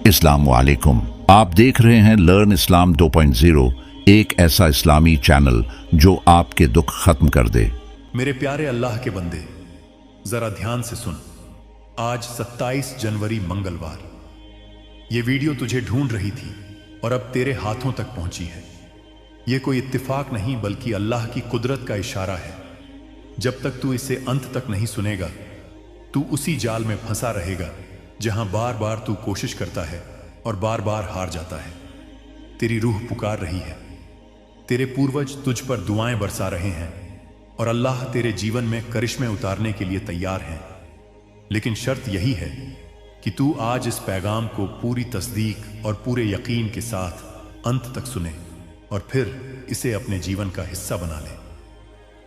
अस्सलामु अलैकुम। आप देख रहे हैं लर्न इस्लाम 2.0, एक ऐसा इस्लामी चैनल जो आपके दुख खत्म कर दे। मेरे प्यारे अल्लाह के बंदे, जरा ध्यान से सुन। आज 27 जनवरी मंगलवार। ये वीडियो तुझे ढूंढ रही थी और अब तेरे हाथों तक पहुंची है। ये कोई इत्तेफाक नहीं बल्कि अल्लाह की कुदरत का इशारा है। जब तक तू इसे अंत तक नहीं सुनेगा, तू उसी जाल में फंसा रहेगा जहां बार बार तू कोशिश करता है और बार बार हार जाता है। तेरी रूह पुकार रही है, तेरे पूर्वज तुझ पर दुआएं बरसा रहे हैं और अल्लाह तेरे जीवन में करिश्मे उतारने के लिए तैयार हैं। लेकिन शर्त यही है कि तू आज इस पैगाम को पूरी तस्दीक और पूरे यकीन के साथ अंत तक सुने और फिर इसे अपने जीवन का हिस्सा बना ले।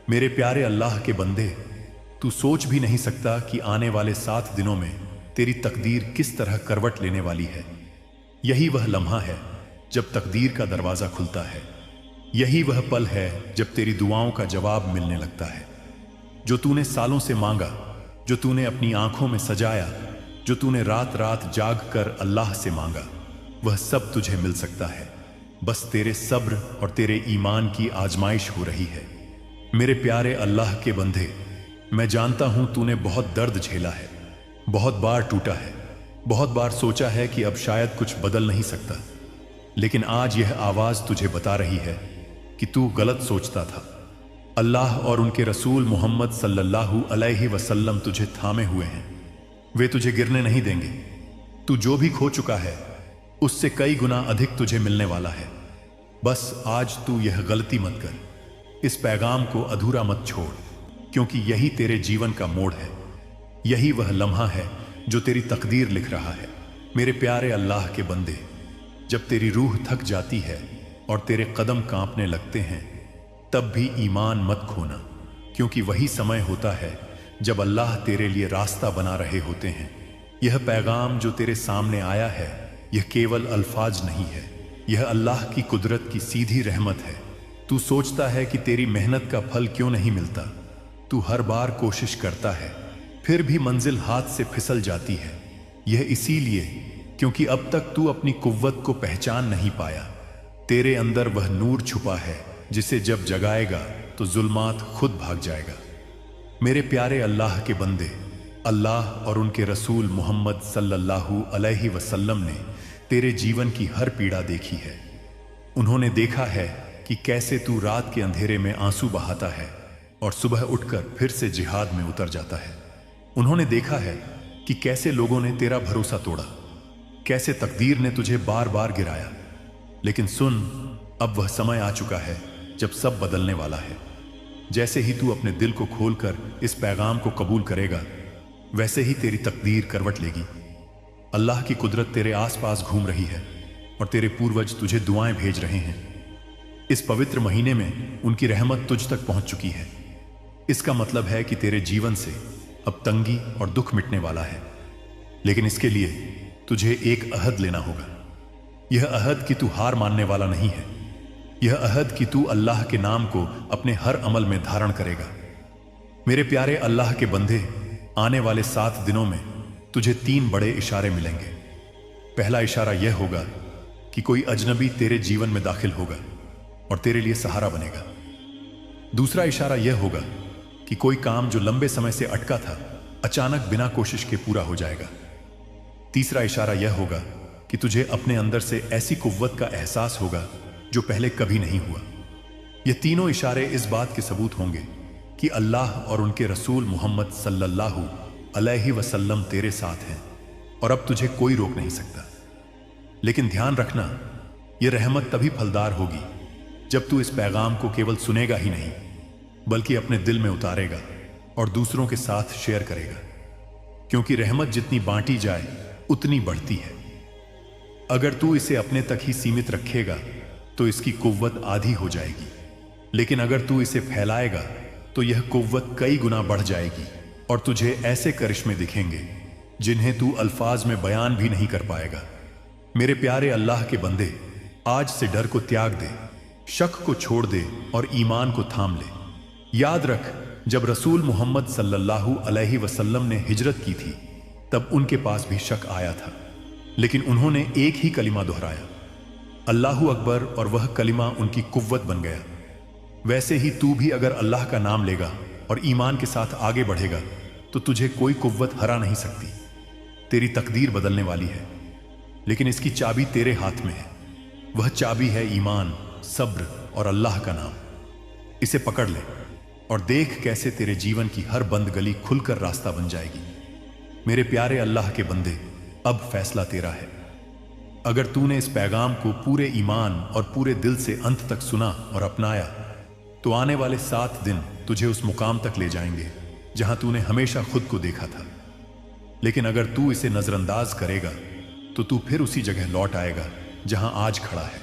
मेरे प्यारे अल्लाह के बंदे, तू सोच भी नहीं सकता कि आने वाले 7 दिनों में तेरी तकदीर किस तरह करवट लेने वाली है। यही वह लम्हा है जब तकदीर का दरवाजा खुलता है। यही वह पल है जब तेरी दुआओं का जवाब मिलने लगता है। जो तूने सालों से मांगा, जो तूने अपनी आंखों में सजाया, जो तूने रात रात जाग कर अल्लाह से मांगा, वह सब तुझे मिल सकता है। बस तेरे सब्र और तेरे ईमान की आजमाइश हो रही है। मेरे प्यारे अल्लाह के बंदे, मैं जानता हूं तूने बहुत दर्द झेला है, बहुत बार टूटा है, बहुत बार सोचा है कि अब शायद कुछ बदल नहीं सकता। लेकिन आज यह आवाज तुझे बता रही है कि तू गलत सोचता था। अल्लाह और उनके रसूल मोहम्मद सल्लल्लाहु अलैहि वसल्लम तुझे थामे हुए हैं। वे तुझे गिरने नहीं देंगे। तू जो भी खो चुका है उससे कई गुना अधिक तुझे मिलने वाला है। बस आज तू यह गलती मत कर, इस पैगाम को अधूरा मत छोड़, क्योंकि यही तेरे जीवन का मोड़ है। यही वह लम्हा है जो तेरी तकदीर लिख रहा है। मेरे प्यारे अल्लाह के बंदे, जब तेरी रूह थक जाती है और तेरे कदम कांपने लगते हैं, तब भी ईमान मत खोना, क्योंकि वही समय होता है जब अल्लाह तेरे लिए रास्ता बना रहे होते हैं। यह पैगाम जो तेरे सामने आया है, यह केवल अल्फाज नहीं है, यह अल्लाह की कुदरत की सीधी रहमत है। तू सोचता है कि तेरी मेहनत का फल क्यों नहीं मिलता। तू हर बार कोशिश करता है, फिर भी मंजिल हाथ से फिसल जाती है। यह इसीलिए क्योंकि अब तक तू अपनी कुव्वत को पहचान नहीं पाया। तेरे अंदर वह नूर छुपा है जिसे जब जगाएगा तो जुल्मात खुद भाग जाएगा। मेरे प्यारे अल्लाह के बंदे, अल्लाह और उनके रसूल मोहम्मद सल्लल्लाहु अलैहि वसल्लम ने तेरे जीवन की हर पीड़ा देखी है। उन्होंने देखा है कि कैसे तू रात के अंधेरे में आंसू बहाता है और सुबह उठकर फिर से जिहाद में उतर जाता है। उन्होंने देखा है कि कैसे लोगों ने तेरा भरोसा तोड़ा, कैसे तकदीर ने तुझे बार बार गिराया। लेकिन सुन, अब वह समय आ चुका है जब सब बदलने वाला है। जैसे ही तू अपने दिल को खोलकर इस पैगाम को कबूल करेगा, वैसे ही तेरी तकदीर करवट लेगी। अल्लाह की कुदरत तेरे आसपास घूम रही है और तेरे पूर्वज तुझे दुआएं भेज रहे हैं। इस पवित्र महीने में उनकी रहमत तुझ तक पहुंच चुकी है। इसका मतलब है कि तेरे जीवन से अब तंगी और दुख मिटने वाला है। लेकिन इसके लिए तुझे एक अहद लेना होगा। यह अहद कि तू हार मानने वाला नहीं है। यह अहद कि तू अल्लाह के नाम को अपने हर अमल में धारण करेगा। मेरे प्यारे अल्लाह के बंदे, आने वाले 7 दिनों में तुझे 3 बड़े इशारे मिलेंगे। पहला इशारा यह होगा कि कोई अजनबी तेरे जीवन में दाखिल होगा और तेरे लिए सहारा बनेगा। दूसरा इशारा यह होगा कि कोई काम जो लंबे समय से अटका था, अचानक बिना कोशिश के पूरा हो जाएगा। तीसरा इशारा यह होगा कि तुझे अपने अंदर से ऐसी कुव्वत का एहसास होगा जो पहले कभी नहीं हुआ। ये तीनों इशारे इस बात के सबूत होंगे कि अल्लाह और उनके रसूल मोहम्मद सल्लल्लाहु अलैहि वसल्लम तेरे साथ हैं और अब तुझे कोई रोक नहीं सकता। लेकिन ध्यान रखना, यह रहमत तभी फलदार होगी जब तू इस पैगाम को केवल सुनेगा ही नहीं, बल्कि अपने दिल में उतारेगा और दूसरों के साथ शेयर करेगा। क्योंकि रहमत जितनी बांटी जाए उतनी बढ़ती है। अगर तू इसे अपने तक ही सीमित रखेगा तो इसकी कुव्वत आधी हो जाएगी, लेकिन अगर तू इसे फैलाएगा तो यह कुव्वत कई गुना बढ़ जाएगी और तुझे ऐसे करिश्मे दिखेंगे जिन्हें तू अल्फाज में बयान भी नहीं कर पाएगा। मेरे प्यारे अल्लाह के बंदे, आज से डर को त्याग दे, शक को छोड़ दे और ईमान को थाम ले। याद रख, जब रसूल मोहम्मद सल्लल्लाहु अलैहि वसल्लम ने हिजरत की थी, तब उनके पास भी शक आया था, लेकिन उन्होंने एक ही कलिमा दोहराया, अल्लाहु अकबर, और वह कलिमा उनकी कुव्वत बन गया। वैसे ही तू भी अगर अल्लाह का नाम लेगा और ईमान के साथ आगे बढ़ेगा तो तुझे कोई कुव्वत हरा नहीं सकती। तेरी तकदीर बदलने वाली है, लेकिन इसकी चाबी तेरे हाथ में है। वह चाबी है ईमान, सब्र और अल्लाह का नाम। इसे पकड़ ले और देख कैसे तेरे जीवन की हर बंद गली खुलकर रास्ता बन जाएगी। मेरे प्यारे अल्लाह के बंदे, अब फैसला तेरा है। अगर तूने इस पैगाम को पूरे ईमान और पूरे दिल से अंत तक सुना और अपनाया तो आने वाले 7 दिन तुझे उस मुकाम तक ले जाएंगे जहां तूने हमेशा खुद को देखा था। लेकिन अगर तू इसे नजरअंदाज करेगा तो तू फिर उसी जगह लौट आएगा जहां आज खड़ा है।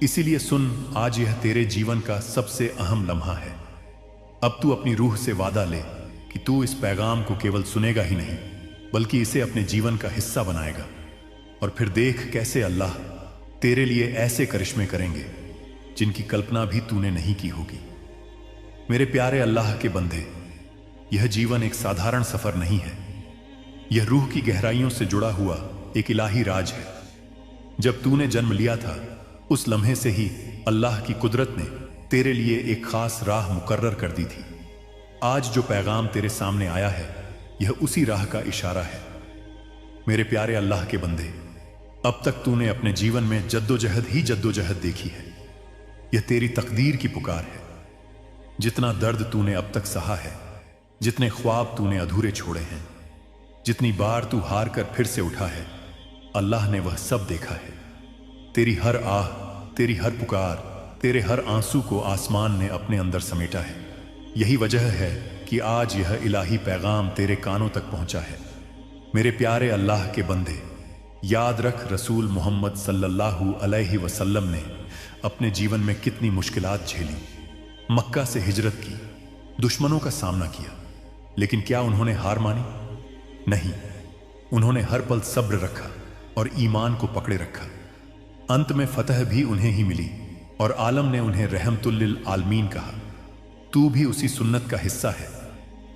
इसीलिए सुन, आज यह तेरे जीवन का सबसे अहम लम्हा है। अब तू अपनी रूह से वादा ले कि तू इस पैगाम को केवल सुनेगा ही नहीं बल्कि इसे अपने जीवन का हिस्सा बनाएगा। और फिर देख कैसे अल्लाह तेरे लिए ऐसे करिश्मे करेंगे जिनकी कल्पना भी तूने नहीं की होगी। मेरे प्यारे अल्लाह के बंदे, यह जीवन एक साधारण सफर नहीं है। यह रूह की गहराइयों से जुड़ा हुआ एक इलाही राज है। जब तूने जन्म लिया था उस लम्हे से ही अल्लाह की कुदरत ने तेरे लिए एक खास राह मुकर्रर कर दी थी। आज जो पैगाम तेरे सामने आया है यह उसी राह का इशारा है। मेरे प्यारे अल्लाह के बंदे, अब तक तूने अपने जीवन में जद्दोजहद ही जद्दोजहद देखी है। यह तेरी तकदीर की पुकार है। जितना दर्द तूने अब तक सहा है, जितने ख्वाब तूने अधूरे छोड़े हैं, जितनी बार तू हार कर फिर से उठा है, अल्लाह ने वह सब देखा है। तेरी हर आह, तेरी हर पुकार, तेरे हर आंसू को आसमान ने अपने अंदर समेटा है। यही वजह है कि आज यह इलाही पैगाम तेरे कानों तक पहुंचा है। मेरे प्यारे अल्लाह के बंदे, याद रख रसूल मोहम्मद सल्लल्लाहु अलैहि वसल्लम ने अपने जीवन में कितनी मुश्किलात झेली। मक्का से हिजरत की, दुश्मनों का सामना किया, लेकिन क्या उन्होंने हार मानी? नहीं, उन्होंने हर पल सब्र रखा और ईमान को पकड़े रखा। अंत में फतह भी उन्हें ही मिली और आलम ने उन्हें रहमतुल लिल आलमीन कहा। तू भी उसी सुन्नत का हिस्सा है।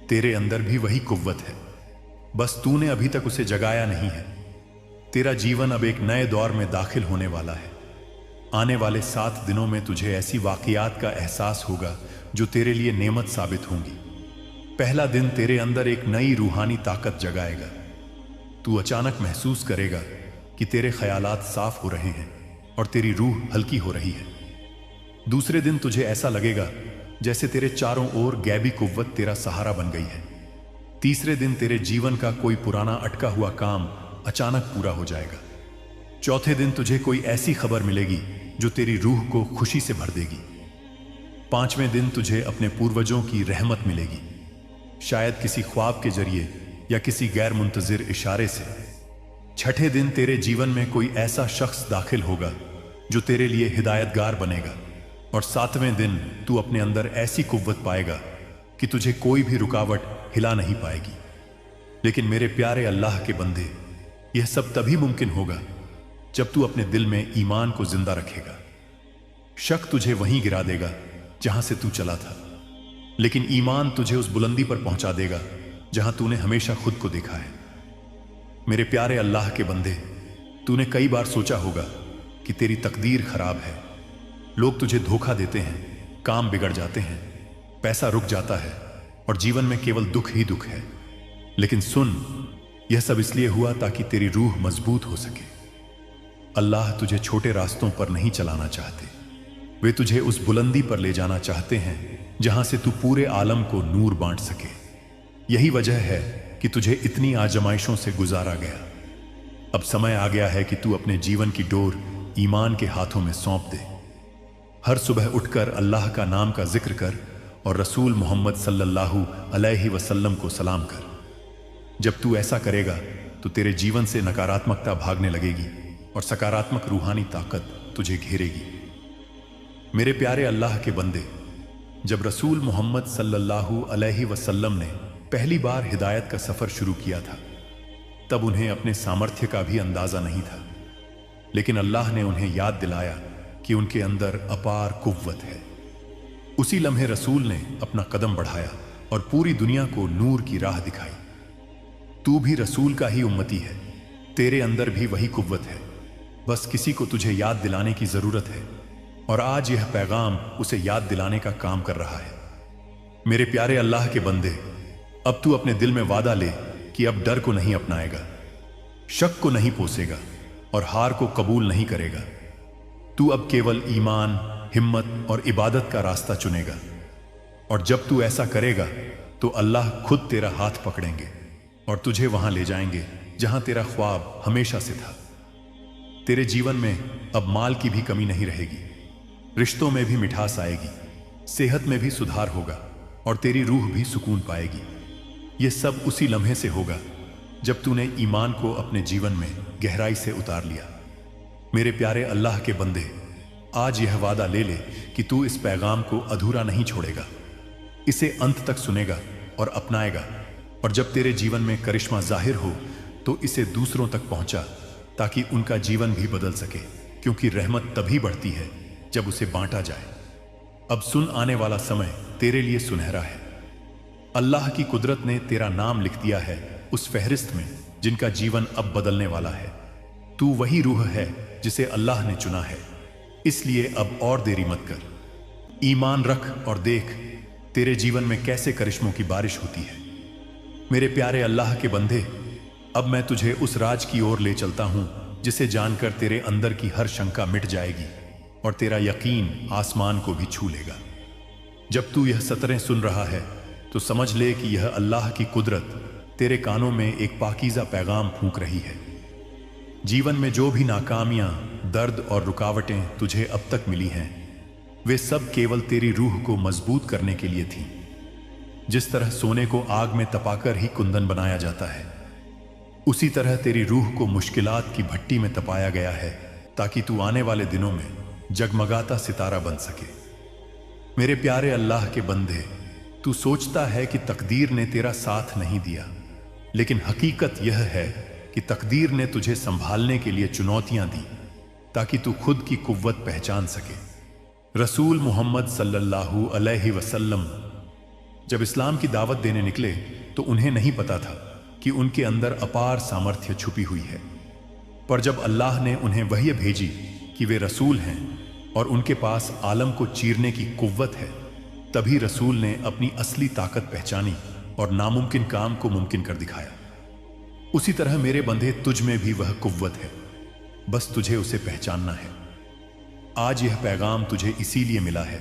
तेरे अंदर भी वही कुव्वत है, बस तूने अभी तक उसे जगाया नहीं है। तेरा जीवन अब एक नए दौर में दाखिल होने वाला है। आने वाले 7 दिनों में तुझे ऐसी वाकयात का एहसास होगा जो तेरे लिए नेमत साबित होंगी। पहला दिन तेरे अंदर एक नई रूहानी ताकत जगाएगा। तू अचानक महसूस करेगा कि तेरे ख्यालात साफ हो रहे हैं और तेरी रूह हल्की हो रही है। दूसरे दिन तुझे ऐसा लगेगा जैसे तेरे चारों ओर गैबी कुव्वत तेरा सहारा बन गई है। तीसरे दिन तेरे जीवन का कोई पुराना अटका हुआ काम अचानक पूरा हो जाएगा। चौथे दिन तुझे कोई ऐसी खबर मिलेगी जो तेरी रूह को खुशी से भर देगी। पांचवें दिन तुझे अपने पूर्वजों की रहमत मिलेगी, शायद किसी ख्वाब के जरिए या किसी गैर मुंतजिर इशारे से। छठे दिन तेरे जीवन में कोई ऐसा शख्स दाखिल होगा जो तेरे लिए हिदायतगार बनेगा। और 7वें दिन तू अपने अंदर ऐसी कुव्वत पाएगा कि तुझे कोई भी रुकावट हिला नहीं पाएगी। लेकिन मेरे प्यारे अल्लाह के बंदे, यह सब तभी मुमकिन होगा जब तू अपने दिल में ईमान को जिंदा रखेगा। शक तुझे वहीं गिरा देगा जहां से तू चला था, लेकिन ईमान तुझे उस बुलंदी पर पहुंचा देगा जहां तूने हमेशा खुद को देखा है। मेरे प्यारे अल्लाह के बंदे, तूने कई बार सोचा होगा कि तेरी तकदीर खराब है। लोग तुझे धोखा देते हैं, काम बिगड़ जाते हैं, पैसा रुक जाता है और जीवन में केवल दुख ही दुख है। लेकिन सुन, यह सब इसलिए हुआ ताकि तेरी रूह मजबूत हो सके। अल्लाह तुझे छोटे रास्तों पर नहीं चलाना चाहते, वे तुझे उस बुलंदी पर ले जाना चाहते हैं जहां से तू पूरे आलम को नूर बांट सके। यही वजह है कि तुझे इतनी आजमाइशों से गुजारा गया। अब समय आ गया है कि तू अपने जीवन की डोर ईमान के हाथों में सौंप दे। हर सुबह उठकर अल्लाह का नाम का जिक्र कर और रसूल मोहम्मद सल्लल्लाहु अलैहि वसल्लम को सलाम कर। जब तू ऐसा करेगा तो तेरे जीवन से नकारात्मकता भागने लगेगी और सकारात्मक रूहानी ताकत तुझे घेरेगी। मेरे प्यारे अल्लाह के बंदे, जब रसूल मोहम्मद सल्लल्लाहु अलैहि वसल्लम ने पहली बार हिदायत का सफर शुरू किया था, तब उन्हें अपने सामर्थ्य का भी अंदाजा नहीं था। लेकिन अल्लाह ने उन्हें याद दिलाया कि उनके अंदर अपार कुव्वत है। उसी लम्हे रसूल ने अपना कदम बढ़ाया और पूरी दुनिया को नूर की राह दिखाई। तू भी रसूल का ही उम्मती है, तेरे अंदर भी वही कुव्वत है, बस किसी को तुझे याद दिलाने की जरूरत है, और आज यह पैगाम उसे याद दिलाने का काम कर रहा है। मेरे प्यारे अल्लाह के बंदे, अब तू अपने दिल में वादा ले कि अब डर को नहीं अपनाएगा, शक को नहीं पोसेगा और हार को कबूल नहीं करेगा। तू अब केवल ईमान, हिम्मत और इबादत का रास्ता चुनेगा, और जब तू ऐसा करेगा तो अल्लाह खुद तेरा हाथ पकड़ेंगे और तुझे वहां ले जाएंगे जहां तेरा ख्वाब हमेशा से था। तेरे जीवन में अब माल की भी कमी नहीं रहेगी, रिश्तों में भी मिठास आएगी, सेहत में भी सुधार होगा और तेरी रूह भी सुकून पाएगी। यह सब उसी लम्हे से होगा जब तूने ईमान को अपने जीवन में गहराई से उतार लिया। मेरे प्यारे अल्लाह के बंदे, आज यह वादा ले ले कि तू इस पैगाम को अधूरा नहीं छोड़ेगा, इसे अंत तक सुनेगा और अपनाएगा, और जब तेरे जीवन में करिश्मा जाहिर हो तो इसे दूसरों तक पहुंचा ताकि उनका जीवन भी बदल सके, क्योंकि रहमत तभी बढ़ती है जब उसे बांटा जाए। अब सुन, आने वाला समय तेरे लिए सुनहरा है। अल्लाह की कुदरत ने तेरा नाम लिख दिया है उस फहरिस्त में जिनका जीवन अब बदलने वाला है। तू वही रूह है जिसे अल्लाह ने चुना है, इसलिए अब और देरी मत कर। ईमान रख और देख तेरे जीवन में कैसे करिश्मों की बारिश होती है। मेरे प्यारे अल्लाह के बंदे, अब मैं तुझे उस राज की ओर ले चलता हूं जिसे जानकर तेरे अंदर की हर शंका मिट जाएगी और तेरा यकीन आसमान को भी छू लेगा। जब तू यह सतरें सुन रहा है तो समझ ले कि यह अल्लाह की कुदरत तेरे कानों में एक पाकीज़ा पैगाम फूंक रही है। जीवन में जो भी नाकामियां, दर्द और रुकावटें तुझे अब तक मिली हैं, वे सब केवल तेरी रूह को मजबूत करने के लिए थीं। जिस तरह सोने को आग में तपाकर ही कुंदन बनाया जाता है, उसी तरह तेरी रूह को मुश्किलात की भट्टी में तपाया गया है ताकि तू आने वाले दिनों में जगमगाता सितारा बन सके। मेरे प्यारे अल्लाह के बंदे, तू सोचता है कि तकदीर ने तेरा साथ नहीं दिया, लेकिन हकीकत यह है कि तकदीर ने तुझे संभालने के लिए चुनौतियां दी ताकि तू खुद की कुव्वत पहचान सके। रसूल मोहम्मद सल्लल्लाहु अलैहि वसल्लम जब इस्लाम की दावत देने निकले तो उन्हें नहीं पता था कि उनके अंदर अपार सामर्थ्य छुपी हुई है, पर जब अल्लाह ने उन्हें वही भेजी कि वे रसूल हैं और उनके पास आलम को चीरने की कुव्वत है, तभी रसूल ने अपनी असली ताकत पहचानी और नामुमकिन काम को मुमकिन कर दिखाया। उसी तरह मेरे बंधे, तुझ में भी वह कुव्वत है, बस तुझे उसे पहचानना है। आज यह पैगाम तुझे इसीलिए मिला है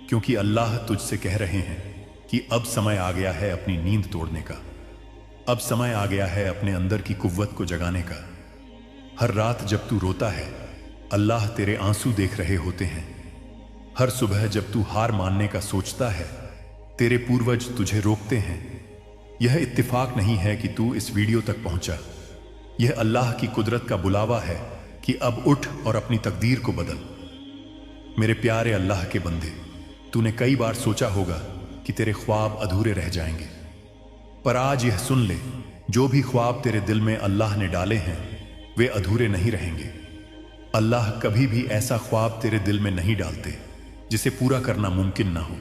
क्योंकि अल्लाह तुझसे कह रहे हैं कि अब समय आ गया है अपनी नींद तोड़ने का, अब समय आ गया है अपने अंदर की कुव्वत को जगाने का। हर रात जब तू रोता है, अल्लाह तेरे आंसू देख रहे होते हैं। हर सुबह जब तू हार मानने का सोचता है, तेरे पूर्वज तुझे रोकते हैं। यह इत्तिफाक नहीं है कि तू इस वीडियो तक पहुंचा, यह अल्लाह की कुदरत का बुलावा है कि अब उठ और अपनी तकदीर को बदल। मेरे प्यारे अल्लाह के बंदे, तूने कई बार सोचा होगा कि तेरे ख्वाब अधूरे रह जाएंगे, पर आज यह सुन ले, जो भी ख्वाब तेरे दिल में अल्लाह ने डाले हैं वे अधूरे नहीं रहेंगे। अल्लाह कभी भी ऐसा ख्वाब तेरे दिल में नहीं डालते जिसे पूरा करना मुमकिन ना हो।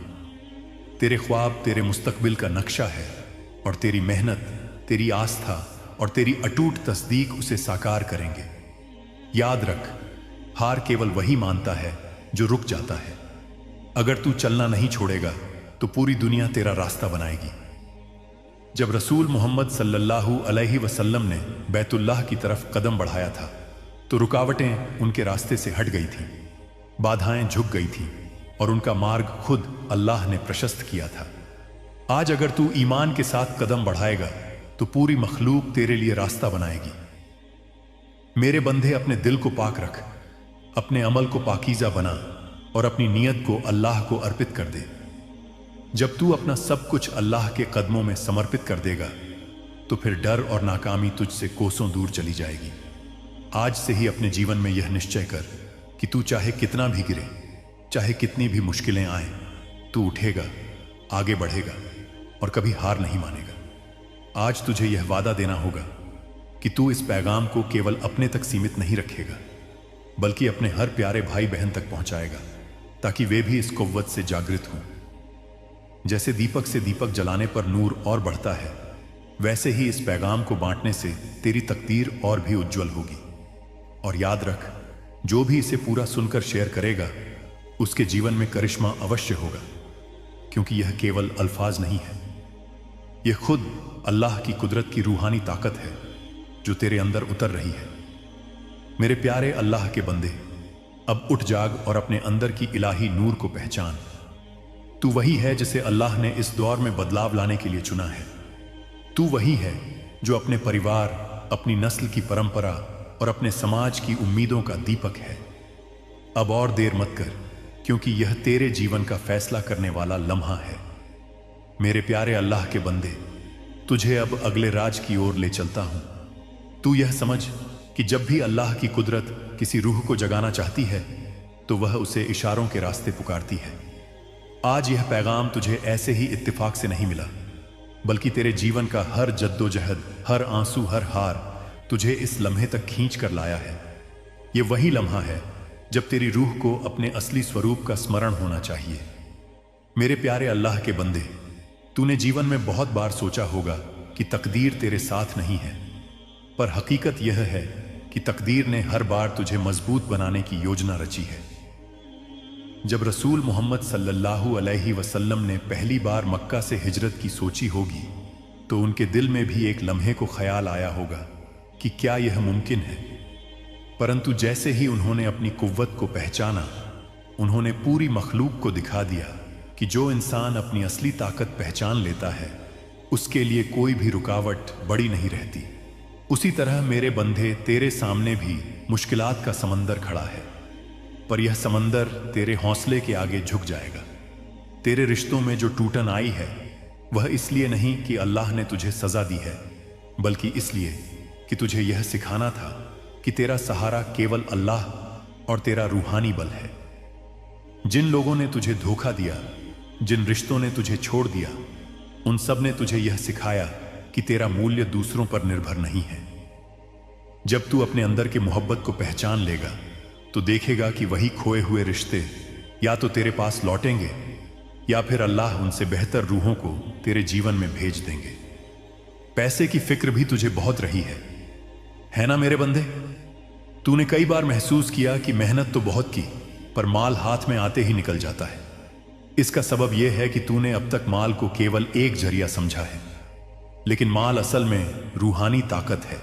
तेरे ख्वाब तेरे मुस्तकबिल का नक्शा है और तेरी मेहनत, तेरी आस्था और तेरी अटूट तस्दीक उसे साकार करेंगे। याद रख, हार केवल वही मानता है जो रुक जाता है। अगर तू चलना नहीं छोड़ेगा तो पूरी दुनिया तेरा रास्ता बनाएगी। जब रसूल मोहम्मद सल्लल्लाहु अलैहि वसल्लम ने बैतुल्लाह की तरफ कदम बढ़ाया था तो रुकावटें उनके रास्ते से हट गई थीं, बाधाएं झुक गई थीं और उनका मार्ग खुद अल्लाह ने प्रशस्त किया था। आज अगर तू ईमान के साथ कदम बढ़ाएगा तो पूरी मखलूक तेरे लिए रास्ता बनाएगी। मेरे बंधे, अपने दिल को पाक रख, अपने अमल को पाकीज़ा बना और अपनी नीयत को अल्लाह को अर्पित कर दे। जब तू अपना सब कुछ अल्लाह के कदमों में समर्पित कर देगा तो फिर डर और नाकामी तुझसे कोसों दूर चली जाएगी। आज से ही अपने जीवन में यह निश्चय कर कि तू चाहे कितना भी गिरे, चाहे कितनी भी मुश्किलें आए, तू उठेगा, आगे बढ़ेगा और कभी हार नहीं मानेगा। आज तुझे यह वादा देना होगा कि तू इस पैगाम को केवल अपने तक सीमित नहीं रखेगा, बल्कि अपने हर प्यारे भाई बहन तक पहुंचाएगा ताकि वे भी इस कुव्वत से जागृत हों। जैसे दीपक से दीपक जलाने पर नूर और बढ़ता है, वैसे ही इस पैगाम को बांटने से तेरी तकदीर और भी उज्जवल होगी। और याद रख, जो भी इसे पूरा सुनकर शेयर करेगा उसके जीवन में करिश्मा अवश्य होगा, क्योंकि यह केवल अल्फाज नहीं है, यह खुद अल्लाह की कुदरत की रूहानी ताकत है जो तेरे अंदर उतर रही है। मेरे प्यारे अल्लाह के बंदे, अब उठ जाग और अपने अंदर की इलाही नूर को पहचान। तू वही है जिसे अल्लाह ने इस दौर में बदलाव लाने के लिए चुना है। तू वही है जो अपने परिवार, अपनी नस्ल की परंपरा और अपने समाज की उम्मीदों का दीपक है। अब और देर मत कर, क्योंकि यह तेरे जीवन का फैसला करने वाला लम्हा है। मेरे प्यारे अल्लाह के बंदे, तुझे अब अगले राज की ओर ले चलता हूं। तू यह समझ कि जब भी अल्लाह की कुदरत किसी रूह को जगाना चाहती है तो वह उसे इशारों के रास्ते पुकारती है। आज यह पैगाम तुझे ऐसे ही इत्तेफाक से नहीं मिला, बल्कि तेरे जीवन का हर जद्दोजहद, हर आंसू, हर हार तुझे इस लम्हे तक खींच कर लाया है। यह वही लम्हा है जब तेरी रूह को अपने असली स्वरूप का स्मरण होना चाहिए। मेरे प्यारे अल्लाह के बंदे, तूने जीवन में बहुत बार सोचा होगा कि तकदीर तेरे साथ नहीं है, पर हकीकत यह है कि तकदीर ने हर बार तुझे मजबूत बनाने की योजना रची है। जब रसूल मोहम्मद सल्लल्लाहु अलैहि वसल्लम ने पहली बार मक्का से हिजरत की सोची होगी तो उनके दिल में भी एक लम्हे को ख्याल आया होगा कि क्या यह मुमकिन है। परंतु जैसे ही उन्होंने अपनी कुव्वत को पहचाना, उन्होंने पूरी मखलूक को दिखा दिया कि जो इंसान अपनी असली ताकत पहचान लेता है उसके लिए कोई भी रुकावट बड़ी नहीं रहती। उसी तरह मेरे बंधे, तेरे सामने भी मुश्किलात का समंदर खड़ा है, पर यह समंदर तेरे हौसले के आगे झुक जाएगा। तेरे रिश्तों में जो टूटन आई है वह इसलिए नहीं कि अल्लाह ने तुझे सजा दी है, बल्कि इसलिए कि तुझे यह सिखाना था कि तेरा सहारा केवल अल्लाह और तेरा रूहानी बल है। जिन लोगों ने तुझे धोखा दिया, जिन रिश्तों ने तुझे छोड़ दिया, उन सब ने तुझे यह सिखाया कि तेरा मूल्य दूसरों पर निर्भर नहीं है। जब तू अपने अंदर के मोहब्बत को पहचान लेगा तो देखेगा कि वही खोए हुए रिश्ते या तो तेरे पास लौटेंगे या फिर अल्लाह उनसे बेहतर रूहों को तेरे जीवन में भेज देंगे। पैसे की फिक्र भी तुझे बहुत रही है ना मेरे बंदे? तूने कई बार महसूस किया कि मेहनत तो बहुत की पर माल हाथ में आते ही निकल जाता है। इसका सबब यह है कि तूने अब तक माल को केवल एक जरिया समझा है, लेकिन माल असल में रूहानी ताकत है।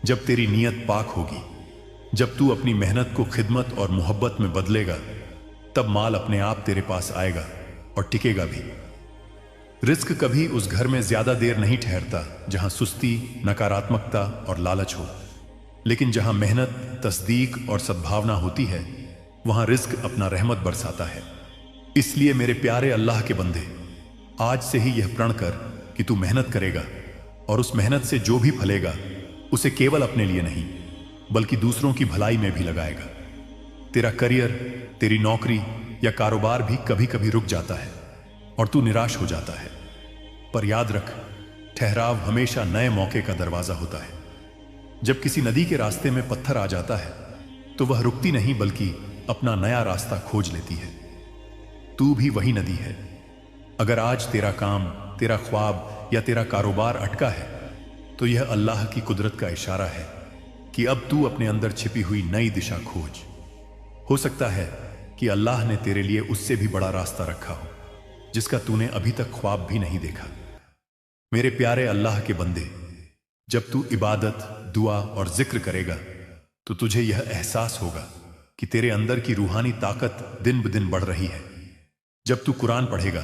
जब तेरी नीयत पाक होगी, जब तू अपनी मेहनत को खिदमत और मोहब्बत में बदलेगा, तब माल अपने आप तेरे पास आएगा और टिकेगा भी। रिस्क कभी उस घर में ज्यादा देर नहीं ठहरता जहां सुस्ती, नकारात्मकता और लालच हो, लेकिन जहां मेहनत, तस्दीक और सद्भावना होती है वहां रिस्क अपना रहमत बरसाता है। इसलिए मेरे प्यारे अल्लाह के बंदे, आज से ही यह प्रण कर कि तू मेहनत करेगा और उस मेहनत से जो भी फलेगा उसे केवल अपने लिए नहीं बल्कि दूसरों की भलाई में भी लगाएगा। तेरा करियर, तेरी नौकरी या कारोबार भी कभी कभी रुक जाता है और तू निराश हो जाता है, पर याद रख, ठहराव हमेशा नए मौके का दरवाजा होता है। जब किसी नदी के रास्ते में पत्थर आ जाता है तो वह रुकती नहीं बल्कि अपना नया रास्ता खोज लेती है। तू भी वही नदी है। अगर आज तेरा काम, तेरा ख्वाब या तेरा कारोबार अटका है तो यह अल्लाह की कुदरत का इशारा है कि अब तू अपने अंदर छिपी हुई नई दिशा खोज। हो सकता है कि अल्लाह ने तेरे लिए उससे भी बड़ा रास्ता रखा हो जिसका तूने अभी तक ख्वाब भी नहीं देखा। मेरे प्यारे अल्लाह के बंदे, जब तू इबादत, दुआ और जिक्र करेगा तो तुझे यह एहसास होगा कि तेरे अंदर की रूहानी ताकत दिन ब दिन बढ़ रही है। जब तू कुरान पढ़ेगा,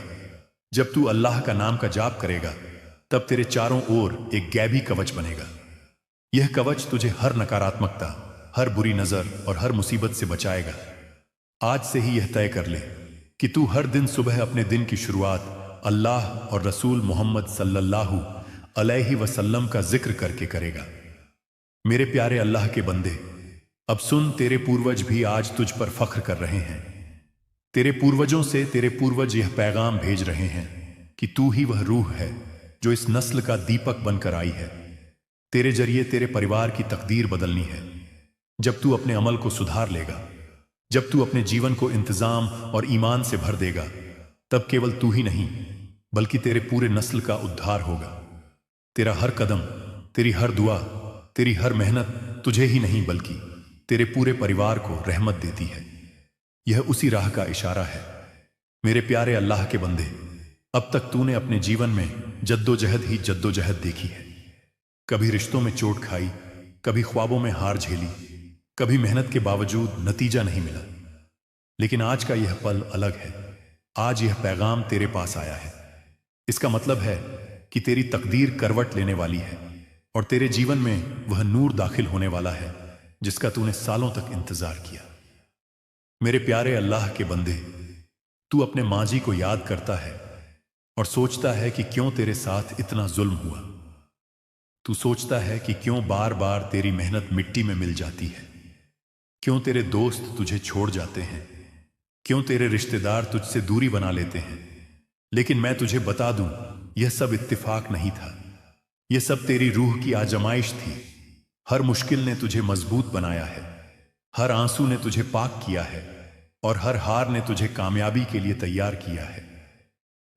जब तू अल्लाह का नाम का जाप करेगा, तब तेरे चारों ओर एक गैबी कवच बनेगा। यह कवच तुझे हर नकारात्मकता, हर बुरी नजर और हर मुसीबत से बचाएगा। आज से ही यह तय कर ले कि तू हर दिन सुबह अपने दिन की शुरुआत अल्लाह और रसूल मोहम्मद सल्लल्लाहु अलैहि वसल्लम का जिक्र करके करेगा। मेरे प्यारे अल्लाह के बंदे, अब सुन, तेरे पूर्वज भी आज तुझ पर फख्र कर रहे हैं। तेरे पूर्वजों से तेरे पूर्वज यह पैगाम भेज रहे हैं कि तू ही वह रूह है जो इस नस्ल का दीपक बनकर आई है। तेरे जरिए तेरे परिवार की तकदीर बदलनी है। जब तू अपने अमल को सुधार लेगा, जब तू अपने जीवन को इंतजाम और ईमान से भर देगा, तब केवल तू ही नहीं बल्कि तेरे पूरे नस्ल का उद्धार होगा। तेरा हर कदम, तेरी हर दुआ, तेरी हर मेहनत तुझे ही नहीं बल्कि तेरे पूरे परिवार को रहमत देती है। यह उसी राह का इशारा है। मेरे प्यारे अल्लाह के बंदे, अब तक तूने अपने जीवन में जद्दोजहद ही जद्दोजहद देखी है। कभी रिश्तों में चोट खाई, कभी ख्वाबों में हार झेली, कभी मेहनत के बावजूद नतीजा नहीं मिला। लेकिन आज का यह पल अलग है। आज यह पैगाम तेरे पास आया है। इसका मतलब है कि तेरी तकदीर करवट लेने वाली है और तेरे जीवन में वह नूर दाखिल होने वाला है जिसका तूने सालों तक इंतजार किया। मेरे प्यारे अल्लाह के बंदे, तू अपने माजी को याद करता है और सोचता है कि क्यों तेरे साथ इतना जुल्म हुआ। तू सोचता है कि क्यों बार बार तेरी मेहनत मिट्टी में मिल जाती है, क्यों तेरे दोस्त तुझे छोड़ जाते हैं, क्यों तेरे रिश्तेदार तुझसे दूरी बना लेते हैं। लेकिन मैं तुझे बता दूं, यह सब इत्तेफाक नहीं था। यह सब तेरी रूह की आजमाइश थी। हर मुश्किल ने तुझे मजबूत बनाया है, हर आंसू ने तुझे पाक किया है और हर हार ने तुझे कामयाबी के लिए तैयार किया है।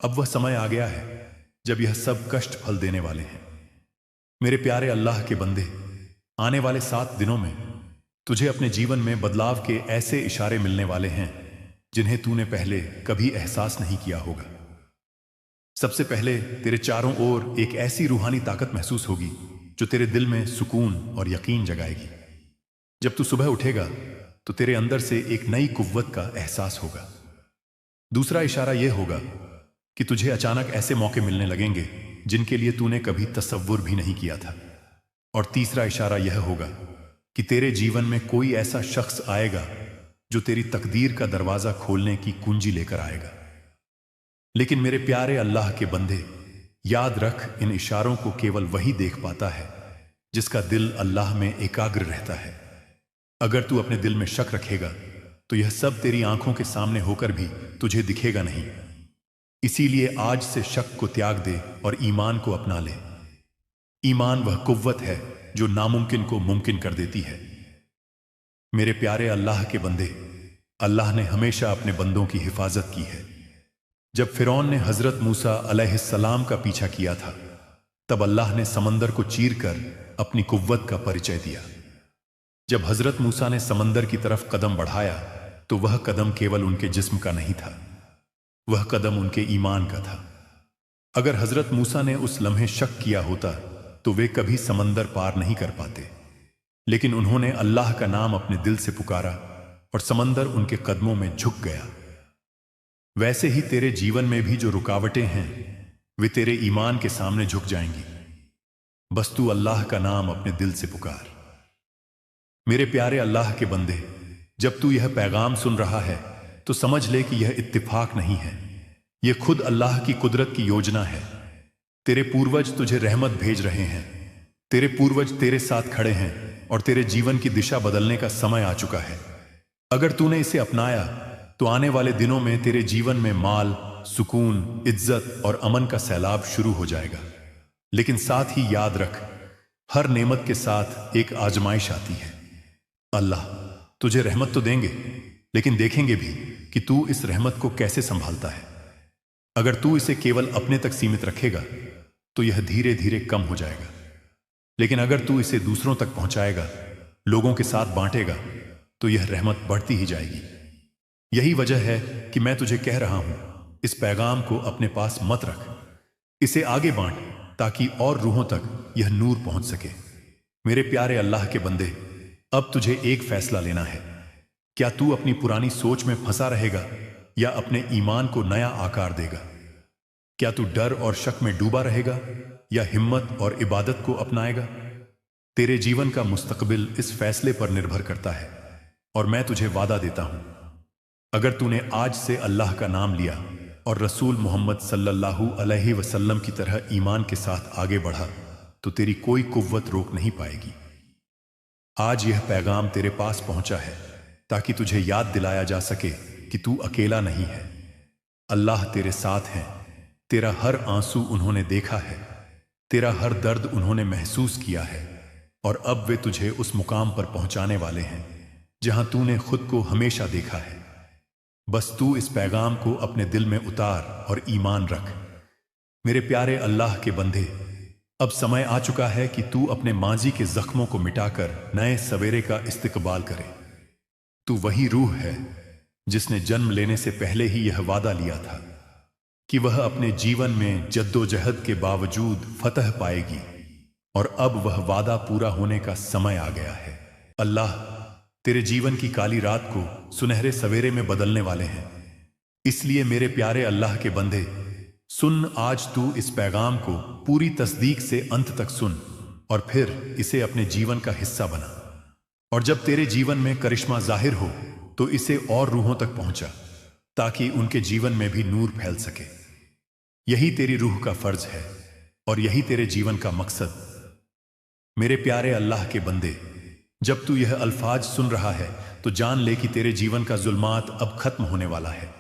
अब वह समय आ गया है जब यह सब कष्ट फल देने वाले हैं। मेरे प्यारे अल्लाह के बंदे, आने वाले 7 दिनों में तुझे अपने जीवन में बदलाव के ऐसे इशारे मिलने वाले हैं जिन्हें तूने पहले कभी एहसास नहीं किया होगा। सबसे पहले तेरे चारों ओर एक ऐसी रूहानी ताकत महसूस होगी जो तेरे दिल में सुकून और यकीन जगाएगी। जब तू सुबह उठेगा तो तेरे अंदर से एक नई कुव्वत का एहसास होगा। दूसरा इशारा यह होगा कि तुझे अचानक ऐसे मौके मिलने लगेंगे जिनके लिए तूने कभी तसव्वुर भी नहीं किया था। और तीसरा इशारा यह होगा कि तेरे जीवन में कोई ऐसा शख्स आएगा जो तेरी तकदीर का दरवाजा खोलने की कुंजी लेकर आएगा। लेकिन मेरे प्यारे अल्लाह के बंदे, याद रख, इन इशारों को केवल वही देख पाता है जिसका दिल अल्लाह में एकाग्र रहता है। अगर तू अपने दिल में शक रखेगा तो यह सब तेरी आंखों के सामने होकर भी तुझे दिखेगा नहीं। इसीलिए आज से शक को त्याग दे और ईमान को अपना ले। ईमान वह कुव्वत है जो नामुमकिन को मुमकिन कर देती है। मेरे प्यारे अल्लाह के बंदे, अल्लाह ने हमेशा अपने बंदों की हिफाजत की है। जब फिरौन ने हजरत मूसा अलैहिस्सलाम का पीछा किया था, तब अल्लाह ने समंदर को चीरकर अपनी कुव्वत का परिचय दिया। जब हजरत मूसा ने समंदर की तरफ कदम बढ़ाया तो वह कदम केवल उनके जिस्म का नहीं था, वह कदम उनके ईमान का था। अगर हजरत मूसा ने उस लम्हे शक किया होता तो वे कभी समंदर पार नहीं कर पाते। लेकिन उन्होंने अल्लाह का नाम अपने दिल से पुकारा और समंदर उनके कदमों में झुक गया। वैसे ही तेरे जीवन में भी जो रुकावटें हैं वे तेरे ईमान के सामने झुक जाएंगी। बस तू अल्लाह का नाम अपने दिल से पुकार। मेरे प्यारे अल्लाह के बंदे, जब तू यह पैगाम सुन रहा है तो समझ ले कि यह इत्तिफाक नहीं है, यह खुद अल्लाह की कुदरत की योजना है। तेरे पूर्वज तुझे रहमत भेज रहे हैं। तेरे पूर्वज तेरे साथ खड़े हैं और तेरे जीवन की दिशा बदलने का समय आ चुका है। अगर तूने इसे अपनाया तो आने वाले दिनों में तेरे जीवन में माल, सुकून, इज्जत और अमन का सैलाब शुरू हो जाएगा। लेकिन साथ ही याद रख, हर नेमत के साथ एक आजमाइश आती है। अल्लाह तुझे रहमत तो देंगे, लेकिन देखेंगे भी कि तू इस रहमत को कैसे संभालता है। अगर तू इसे केवल अपने तक सीमित रखेगा तो यह धीरे धीरे कम हो जाएगा। लेकिन अगर तू इसे दूसरों तक पहुंचाएगा, लोगों के साथ बांटेगा, तो यह रहमत बढ़ती ही जाएगी। यही वजह है कि मैं तुझे कह रहा हूं, इस पैगाम को अपने पास मत रख, इसे आगे बांट ताकि और रूहों तक यह नूर पहुंच सके। मेरे प्यारे अल्लाह के बंदे, अब तुझे एक फैसला लेना है। क्या तू अपनी पुरानी सोच में फंसा रहेगा या अपने ईमान को नया आकार देगा? क्या तू डर और शक में डूबा रहेगा या हिम्मत और इबादत को अपनाएगा? तेरे जीवन का मुस्तकबिल इस फैसले पर निर्भर करता है और मैं तुझे वादा देता हूं, अगर तूने आज से अल्लाह का नाम लिया और रसूल मोहम्मद सल्लल्लाहु अलैहि वसल्लम की तरह ईमान के साथ आगे बढ़ा तो तेरी कोई कुव्वत रोक नहीं पाएगी। आज यह पैगाम तेरे पास पहुंचा है ताकि तुझे याद दिलाया जा सके कि तू अकेला नहीं है। अल्लाह तेरे साथ है। तेरा हर आंसू उन्होंने देखा है, तेरा हर दर्द उन्होंने महसूस किया है और अब वे तुझे उस मुकाम पर पहुंचाने वाले हैं जहां तूने खुद को हमेशा देखा है। बस तू इस पैगाम को अपने दिल में उतार और ईमान रख। मेरे प्यारे अल्लाह के बंदे, अब समय आ चुका है कि तू अपने मांझी के जख्मों को मिटाकर नए सवेरे का इस्तकबाल करे। तू वही रूह है जिसने जन्म लेने से पहले ही यह वादा लिया था कि वह अपने जीवन में जद्दोजहद के बावजूद फतह पाएगी, और अब वह वादा पूरा होने का समय आ गया है। अल्लाह तेरे जीवन की काली रात को सुनहरे सवेरे में बदलने वाले हैं। इसलिए मेरे प्यारे अल्लाह के बंदे, सुन, आज तू इस पैगाम को पूरी तस्दीक से अंत तक सुन और फिर इसे अपने जीवन का हिस्सा बना। और जब तेरे जीवन में करिश्मा जाहिर हो तो इसे और रूहों तक पहुंचा, ताकि उनके जीवन में भी नूर फैल सके। यही तेरी रूह का फर्ज है और यही तेरे जीवन का मकसद। मेरे प्यारे अल्लाह के बंदे, जब तू यह अल्फाज सुन रहा है तो जान ले कि तेरे जीवन का जुल्मात अब खत्म होने वाला है।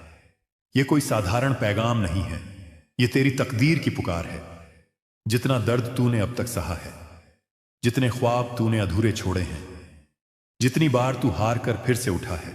यह कोई साधारण पैगाम नहीं है, यह तेरी तकदीर की पुकार है। जितना दर्द तूने अब तक सहा है, जितने ख्वाब तूने अधूरे छोड़े हैं, जितनी बार तू हार कर फिर से उठा है,